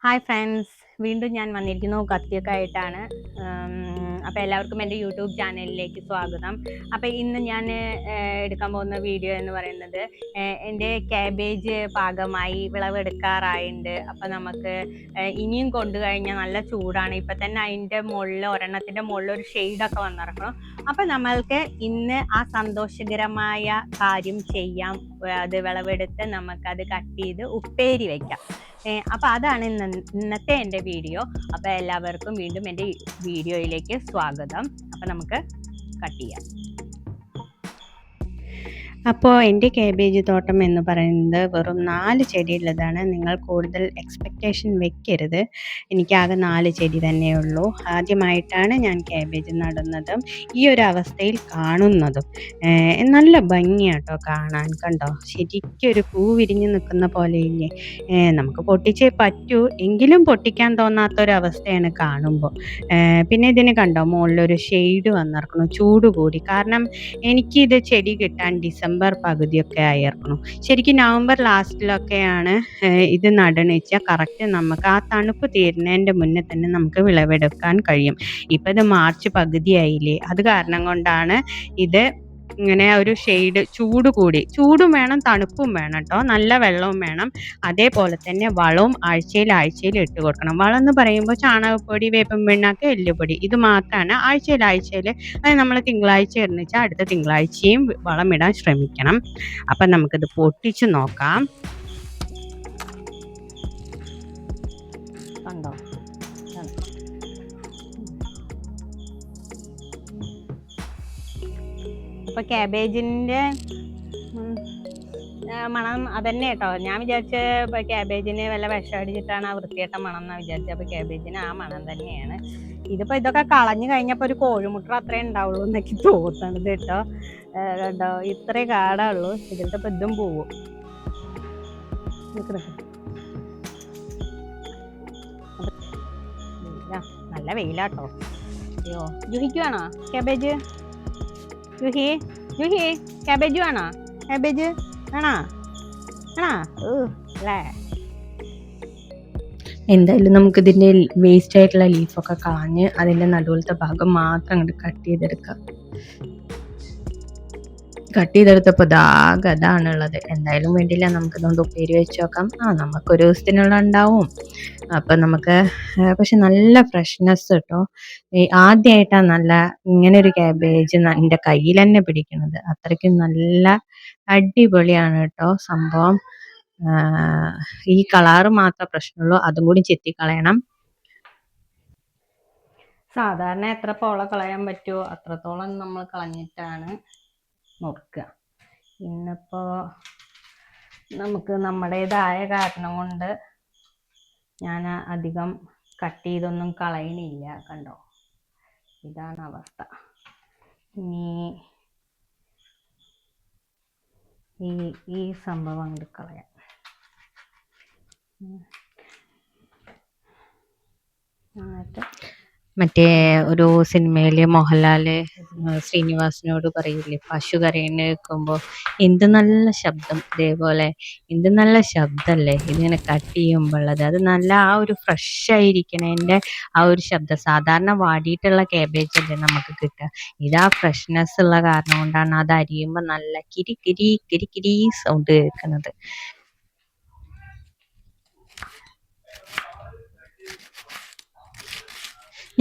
Hi friends, വീണ്ടും ഞാൻ വന്നിരിക്കുന്നു കത്തിയൊക്കെ ആയിട്ടാണ്. അപ്പോൾ എല്ലാവർക്കും എൻ്റെ യൂട്യൂബ് ചാനലിലേക്ക് സ്വാഗതം. അപ്പോൾ ഇന്ന് ഞാൻ എടുക്കാൻ പോകുന്ന വീഡിയോ എന്ന് പറയുന്നത് എൻ്റെ ക്യാബേജ് പാകമായി വിളവെടുക്കാറായിട്ടുണ്ട്. അപ്പോൾ നമുക്ക് ഇനിയും കൊണ്ടു കഴിഞ്ഞാൽ നല്ല ചൂടാണ്. ഇപ്പം തന്നെ അതിൻ്റെ മുകളിൽ ഒരെണ്ണത്തിൻ്റെ മുകളിൽ ഒരു ഷെയ്ഡൊക്കെ വന്നിറക്കണം. അപ്പോൾ നമ്മൾക്ക് ഇന്ന് ആ സന്തോഷകരമായ കാര്യം ചെയ്യാം. അത് വിളവെടുത്ത് നമുക്കത് കട്ട് ചെയ്ത് ഉപ്പേരി വയ്ക്കാം. അപ്പോൾ അതാണ് ഇന്നത്തെ എൻ്റെ വീഡിയോ. അപ്പോൾ എല്ലാവർക്കും വീണ്ടും എൻ്റെ വീഡിയോയിലേക്ക് സ്വാഗതം. അപ്പോൾ നമുക്ക് കട്ട് ചെയ്യാം. അപ്പോൾ എൻ്റെ കാബേജ് തോട്ടം എന്ന് പറയുന്നത് വെറും 4 ചെടിയുള്ളതാണ്. നിങ്ങൾ കൂടുതൽ എക്സ്പെക്റ്റേഷൻ വെക്കരുത്. എനിക്കാകെ 4 ചെടി തന്നെയുള്ളൂ. ആദ്യമായിട്ടാണ് ഞാൻ കാബേജ് നടുന്നതും ഈ ഒരു അവസ്ഥയിൽ കാണുന്നതും. നല്ല ഭംഗിയാട്ടോ കാണാൻ. കണ്ടോ, ശരിക്കും ഒരു പൂ വിരിഞ്ഞ് നിൽക്കുന്ന പോലെയില്ലേ. നമുക്ക് പൊട്ടിച്ചേ പറ്റൂ, എങ്കിലും പൊട്ടിക്കാൻ തോന്നാത്തൊരവസ്ഥയാണ് കാണുമ്പോൾ. പിന്നെ ഇതിന് കണ്ടോ, മുകളിലൊരു ഷെയ്ഡ് വന്നിറക്കണം, ചൂട് കൂടി. കാരണം എനിക്കിത് ചെടി കിട്ടാൻ ഡിസംബർ പകുതിയൊക്കെ ആയിരിക്കണം. ശരിക്കും നവംബർ ലാസ്റ്റിലൊക്കെയാണ് ഇത് നടണിച്ചാൽ കറക്റ്റ് നമുക്ക് ആ തണുപ്പ് തീരുന്നതിൻ്റെ മുന്നേ തന്നെ നമുക്ക് വിളവെടുക്കാൻ കഴിയും. ഇപ്പം ഇത് മാർച്ച് പകുതിയായില്ലേ, അത് കാരണം കൊണ്ടാണ് ഇത് ഇങ്ങനെ ഒരു ഷെയ്ഡ് ചൂട് കൂടി. ചൂടും വേണം, തണുപ്പും വേണം കേട്ടോ, നല്ല വെള്ളവും വേണം. അതേപോലെ തന്നെ വളവും ആഴ്ചയിൽ ഇട്ട് കൊടുക്കണം. വളം എന്ന് പറയുമ്പോൾ ചാണകപ്പൊടി, വേപ്പൻ പിണ്ണാക്ക്, എല്ലുപൊടി, ഇത് മാത്രമാണ് ആഴ്ചയിൽ. അത് നമ്മൾ തിങ്കളാഴ്ച എറിഞ്ഞാൽ അടുത്ത തിങ്കളാഴ്ചയും വളമിടാൻ ശ്രമിക്കണം. അപ്പം നമുക്കിത് പൊട്ടിച്ച് നോക്കാം. കണ്ടോ, അപ്പോൾ ക്യാബേജിൻ്റെ മണം അതന്നെ കേട്ടോ. ഞാൻ വിചാരിച്ച ക്യാബേജിന് വല്ല വിഷം അടിച്ചിട്ടാണ് ആ വൃത്തികെട്ട മണം എന്നാണ് വിചാരിച്ചത്. അപ്പോൾ ക്യാബേജിന് ആ മണം തന്നെയാണ്. ഇതിപ്പോൾ ഇതൊക്കെ കളഞ്ഞു കഴിഞ്ഞപ്പോൾ ഒരു കോഴിമുട്ട അത്രേ ഉണ്ടാവുള്ളൂ എന്നൊക്കെ തോന്നുന്നത് കേട്ടോ. കേട്ടോ, ഇത്രേ കാടുള്ളൂ. ഇതിലത്തെ ഇപ്പം ഇതും പോവും. നല്ല വെയിലാട്ടോ. അയ്യോ, ജുഹിക്കുവാണോ ക്യാബേജ്? ജുഹി ക്യാബേജ് വേണോ? ക്യാബേജ് വേണോ? അല്ലേ? എന്തായാലും നമുക്കിതിൻ്റെ വേസ്റ്റ് ആയിട്ടുള്ള ലീഫൊക്കെ കളഞ്ഞ് അതിൻ്റെ നടുവിലത്തെ ഭാഗം മാത്രം അങ്ങോട്ട് കട്ട് ചെയ്തെടുത്തപ്പോൾ അതാണുള്ളത്. എന്തായാലും വേണ്ടിയില്ല, നമുക്കിതുകൊണ്ട് ഉപ്പേരി വെച്ച് നോക്കാം. നമുക്കൊരു ദിവസത്തിനുള്ള ഉണ്ടാവും. അപ്പം നമുക്ക് പക്ഷെ നല്ല ഫ്രഷ്നെസ് കേട്ടോ. ആദ്യമായിട്ടാണ് നല്ല ഇങ്ങനെ ഒരു ക്യാബേജ് എൻ്റെ കയ്യിൽ തന്നെ പിടിക്കണത്. അത്രയ്ക്കും നല്ല അടിപൊളിയാണ് കേട്ടോ സംഭവം. ഈ കളറ് മാത്രമേ പ്രശ്നമുള്ളൂ, അതും കൂടി ചെത്തിക്കളയണം. സാധാരണ എത്ര പോള കളയാൻ പറ്റുമോ അത്രത്തോളം നമ്മൾ കളഞ്ഞിട്ടാണ് നോക്കുക. ഇന്നിപ്പോൾ നമുക്ക് നമ്മുടേതായ കാരണം കൊണ്ട് ഞാൻ അധികം കട്ട് ചെയ്തൊന്നും കളയണില്ല. കണ്ടോ, ഇതാണ് അവസ്ഥ. ഇനി ഈ സംഭവം അങ്ങോട്ട് കളയാം. എന്നിട്ട് മറ്റേ ഒരു സിനിമയിൽ മോഹൻലാൽ ശ്രീനിവാസിനോട് പറയില്ലേ, പശു കരയുന്ന കേൾക്കുമ്പോൾ എന്ത് നല്ല ശബ്ദം, ഇതേപോലെ എന്ത് നല്ല ശബ്ദമല്ലേ ഇതിങ്ങനെ കട്ട് ചെയ്യുമ്പോഴത്. അത് നല്ല ആ ഒരു ഫ്രഷ് ആയിരിക്കണതിൻ്റെ ആ ഒരു ശബ്ദം. സാധാരണ വാടിയിട്ടുള്ള ക്യാബേജ് അല്ലേ നമുക്ക് കിട്ടുക. ഇതാ ഫ്രഷ്നെസ് ഉള്ള കാരണം കൊണ്ടാണ് അത് അരിയുമ്പോൾ നല്ല കിരി കിരി കിരി കിരി സൗണ്ട് കേൾക്കുന്നത്.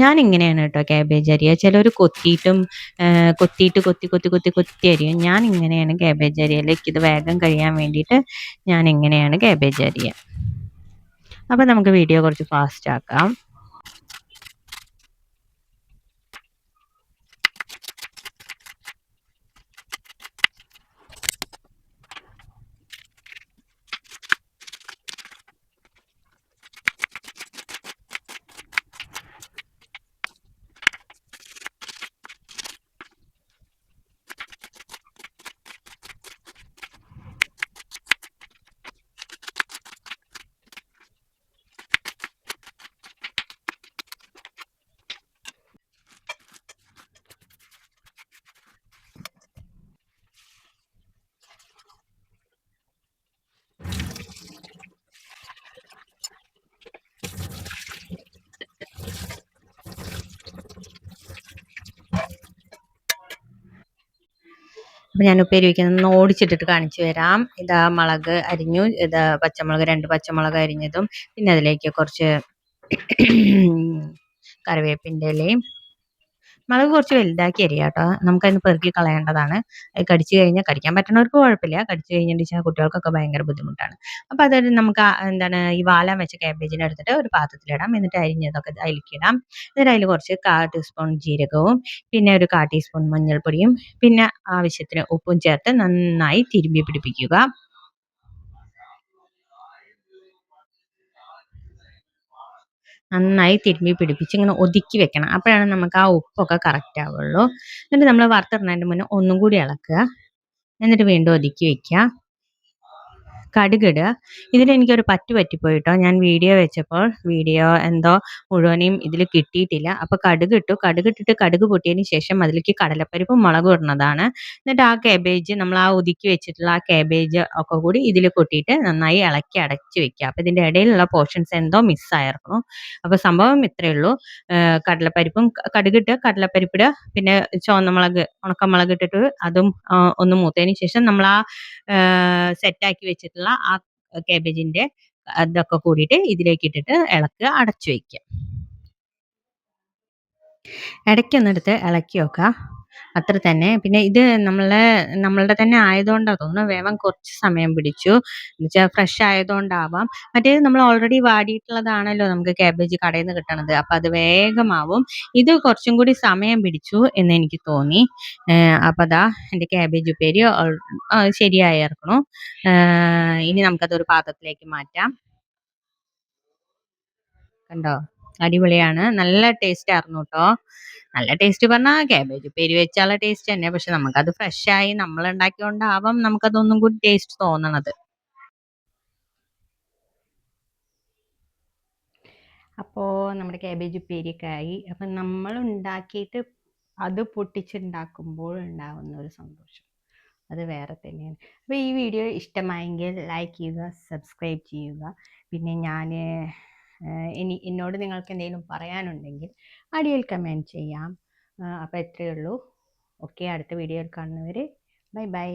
ഞാനിങ്ങനെയാണ് കേട്ടോ ക്യാബേജ് അരിയുക. ചിലർ കൊത്തി അരിയും. ഞാൻ ഇങ്ങനെയാണ് ക്യാബേജ് അരിയൽ. ഇത് വേഗം കഴിയാൻ വേണ്ടിയിട്ട് ഞാൻ ഇങ്ങനെയാണ് ക്യാബേജ് അരിയുക. അപ്പം നമുക്ക് വീഡിയോ കുറച്ച് ഫാസ്റ്റ് ആക്കാം. അപ്പോൾ ഞാൻ ഉപ്പേരി വയ്ക്കുന്നത് ഓടിച്ചിട്ടിട്ട് കാണിച്ചു തരാം. ഇതാ മുളക് അരിഞ്ഞു, ഇതാ പച്ചമുളക് 2 പച്ചമുളക് അരിഞ്ഞതും, പിന്നെ അതിലേക്ക് കുറച്ച് കറിവേപ്പിൻ്റെ ഇലയും. മുളക് കുറച്ച് വലുതാക്കി അരിയാ കേട്ടോ, നമുക്കതിന് പെറുക്കി കളയേണ്ടതാണ്. അത് കടിച്ചു കഴിഞ്ഞാൽ, കടിക്കാൻ പറ്റുന്നവർക്ക് കുഴപ്പമില്ല, കടിച്ചു കഴിഞ്ഞിട്ടുണ്ടെങ്കിൽ കുട്ടികൾക്കൊക്കെ ഭയങ്കര ബുദ്ധിമുട്ടാണ്. അപ്പോൾ അതായത് നമുക്ക് എന്താണ് ഈ വാലാൻ വെച്ച ക്യാബേജിനെ എടുത്തിട്ട് ഒരു പാത്രത്തിലിടാം. എന്നിട്ട് അരിഞ്ഞതൊക്കെ അതിലേക്ക് ഇടാം. എന്നിട്ട് അതിൽ കുറച്ച് 1/4 ടീസ്പൂൺ ജീരകവും, പിന്നെ ഒരു 1/4 ടീസ്പൂൺ മഞ്ഞൾപ്പൊടിയും, പിന്നെ ആവശ്യത്തിന് ഉപ്പും ചേർത്ത് നന്നായി തിരുമ്മി പിടിപ്പിക്കുക. നന്നായി തിരുമ്മി പിടിപ്പിച്ച് ഇങ്ങനെ ഒതുക്കി വെക്കണം. അപ്പോഴാണ് നമുക്ക് ആ ഉപ്പൊക്കെ കറക്റ്റ് ആവുള്ളൂ. എന്നിട്ട് നമ്മൾ വറുത്തിടുന്നതിൻ്റെ മുന്നേ ഒന്നും കൂടി ഇളക്കുക. എന്നിട്ട് വീണ്ടും ഒതുക്കി വെക്കുക. കടുകിടുക. ഇതിലെനിക്കൊരു പറ്റിപ്പോയി ട്ടോ. ഞാൻ വീഡിയോ വെച്ചപ്പോൾ വീഡിയോ എന്തോ മുഴുവനും ഇതിൽ കിട്ടിയിട്ടില്ല. അപ്പോൾ കടുകിട്ടു. കടുകിട്ടിട്ട് കടുക് പൊട്ടിയതിന് ശേഷം അതിലേക്ക് കടലപ്പരിപ്പും മുളകും ഇടുന്നതാണ്. എന്നിട്ട് ആ കാബേജ്, നമ്മൾ ആ ഒതുക്കി വെച്ചിട്ടുള്ള ആ കാബേജ് ഒക്കെ കൂടി ഇതിൽ കൊട്ടിയിട്ട് നന്നായി ഇളക്കി അടച്ച് വെക്കുക. അപ്പോൾ ഇതിൻ്റെ ഇടയിലുള്ള പോർഷൻസ് എന്തോ മിസ്സായിരുന്നു. അപ്പോൾ സംഭവം ഇത്രയേ ഉള്ളൂ. കടലപ്പരിപ്പും കടുകിട്ട് കടലപ്പരിപ്പിടുക, പിന്നെ ചുവന്ന മുളക്, ഉണക്കമുളക് ഇട്ടിട്ട് അതും ഒന്ന് മൂത്തതിന് ശേഷം നമ്മൾ ആ സെറ്റാക്കി വെച്ചിട്ടുള്ള ആ കാബേജിൻ്റെ അതൊക്കെ കൂടിയിട്ട് ഇതിലേക്ക് ഇട്ടിട്ട് ഇളക്കുക, അടച്ചു വയ്ക്കുക. ഇടയ്ക്കൊന്നെടുത്ത് ഇളക്കി നോക്കുക. അത്ര തന്നെ. പിന്നെ ഇത് നമ്മളുടെ തന്നെ ആയതുകൊണ്ടാണ് തോന്നുന്നു വേവാൻ കുറച്ച് സമയം പിടിച്ചു. എന്നുവെച്ചാൽ ഫ്രഷ് ആയതുകൊണ്ടാവാം. മറ്റേത് നമ്മൾ ഓൾറെഡി വാടിയിട്ടുള്ളതാണല്ലോ നമുക്ക് കാബേജ് കടയിൽ നിന്ന് കിട്ടണത്. അപ്പോൾ അത് വേഗമാവും. ഇത് കുറച്ചും കൂടി സമയം പിടിച്ചു എന്ന് എനിക്ക് തോന്നി. അപ്പോൾ അതാ എൻ്റെ കാബേജ് ഉപ്പേരി ശരിയായിരിക്കണു. ഇനി നമുക്കതൊരു പാത്രത്തിലേക്ക് മാറ്റാം. കണ്ടോ? അടിപൊളിയാണ്. നല്ല ടേസ്റ്റ് ആയിരുന്നു ട്ടോ. നല്ല ടേസ്റ്റ് പറഞ്ഞാൽ കാബേജ് ഉപ്പേരി വെച്ചുള്ള ടേസ്റ്റ് തന്നെ. പക്ഷെ നമുക്കത് ഫ്രഷായി നമ്മൾ ഉണ്ടാക്കിയോണ്ടാവാം നമുക്കതൊന്നും കൂടി ടേസ്റ്റ് തോന്നണത്. അപ്പോൾ നമ്മുടെ കാബേജ് ഉപ്പേരിയൊക്കെ ആയി. അപ്പം നമ്മൾ ഉണ്ടാക്കിയിട്ട് അത് പൊട്ടിച്ചുണ്ടാക്കുമ്പോൾ ഉണ്ടാകുന്ന ഒരു സന്തോഷം അത് വേറെ തന്നെയാണ്. അപ്പോൾ ഈ വീഡിയോ ഇഷ്ടമായെങ്കിൽ ലൈക്ക് ചെയ്യുക, സബ്സ്ക്രൈബ് ചെയ്യുക. പിന്നെ എന്നോട് നിങ്ങൾക്ക് എന്തെങ്കിലും പറയാനുണ്ടെങ്കിൽ അടിയിൽ കമൻറ്റ് ചെയ്യാം. അപ്പോൾ ഇത്രയേ ഉള്ളൂ. ഓക്കെ, അടുത്ത വീഡിയോയിൽ കാണുന്നവരെ ബൈ ബൈ.